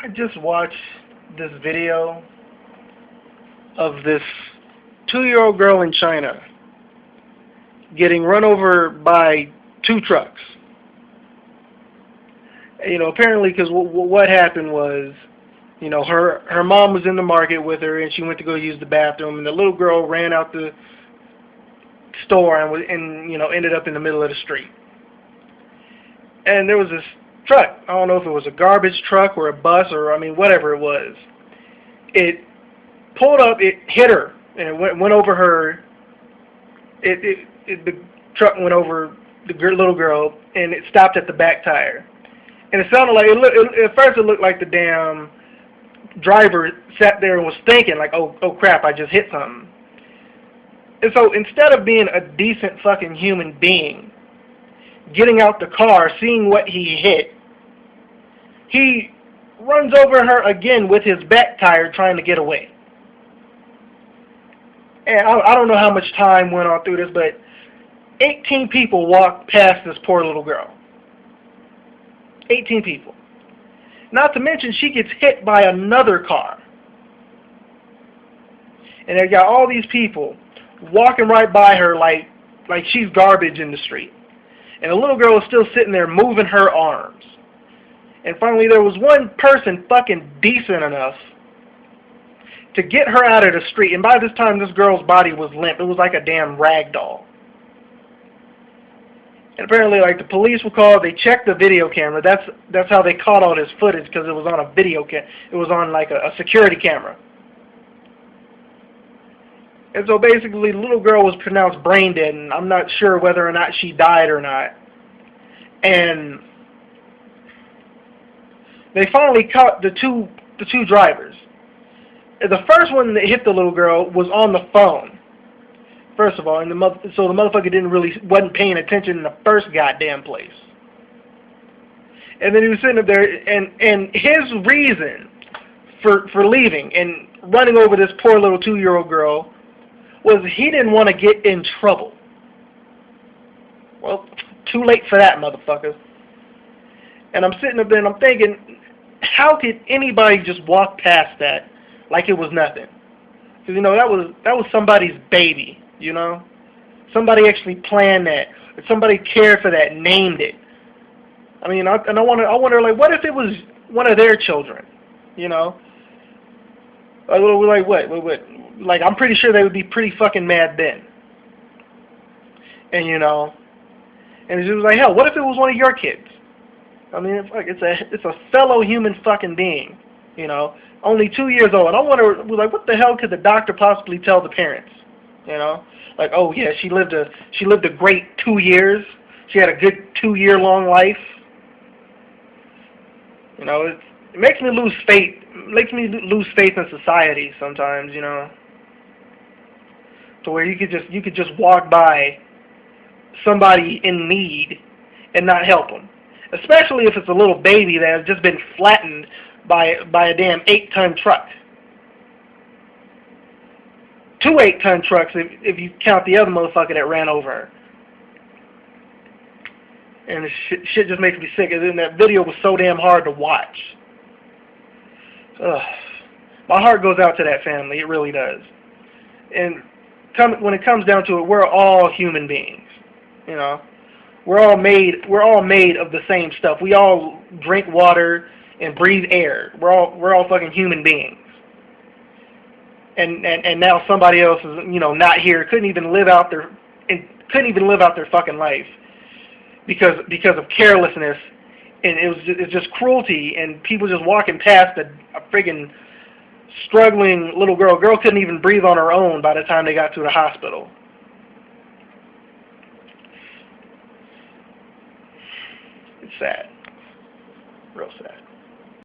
I just watched this video of this 2-year-old girl in China getting run over by 2 trucks. Apparently, because what happened was, her mom was in the market with her, and she went to go use the bathroom, and the little girl ran out the store and ended up in the middle of the street. And there was this truck. I don't know if it was a garbage truck or a bus or whatever it was. It pulled up, it hit her, and it went over her. The truck went over the little girl, and it stopped at the back tire. And it sounded like at first it looked like the damn driver sat there and was thinking like, oh crap, I just hit something. And so instead of being a decent fucking human being, getting out the car, seeing what he hit, he runs over her again with his back tire trying to get away. And I don't know how much time went on through this, but 18 people walked past this poor little girl. 18 people. Not to mention she gets hit by another car. And they got all these people walking right by her like she's garbage in the street. And the little girl is still sitting there moving her arms. And finally there was one person fucking decent enough to get her out of the street. And by this time this girl's body was limp. It was like a damn rag doll. And apparently, the police were called. They checked the video camera. That's how they caught all this footage, because it was on a video it was on a security camera. And so basically, the little girl was pronounced brain dead, and I'm not sure whether or not she died or not. And they finally caught the two drivers. The first one that hit the little girl was on the phone. First of all, so the motherfucker wasn't paying attention in the first goddamn place. And then he was sitting up there, and his reason for leaving and running over this poor little 2-year-old girl was he didn't want to get in trouble. Well, too late for that, motherfucker. And I'm sitting up there and I'm thinking, how could anybody just walk past that like it was nothing? Because that was somebody's baby. Somebody actually planned that. Somebody cared for that, named it. I wonder, what if it was one of their children? What? I'm pretty sure they would be pretty fucking mad then. And and it was like, hell, what if it was one of your kids? It's a fellow human fucking being. Only 2 years old. And I wonder, what the hell could the doctor possibly tell the parents? Oh yeah, she lived a great 2 years. She had a good 2-year-long life. It makes me lose faith. Makes me lose faith in society sometimes. To where you could just walk by somebody in need and not help them, especially if it's a little baby that has just been flattened by a damn 8-ton truck. 2 8-ton trucks if you count the other motherfucker that ran over her. And the shit just makes me sick. And then that video was so damn hard to watch. Ugh. My heart goes out to that family. It really does. And when it comes down to it, we're all human beings. We're all made of the same stuff. We all drink water and breathe air. We're all fucking human beings. And now somebody else is not here, couldn't even live out their fucking life because of carelessness, and it's just cruelty, and people just walking past a friggin' struggling little girl. Girl couldn't even breathe on her own by the time they got to the hospital. It's sad, real sad.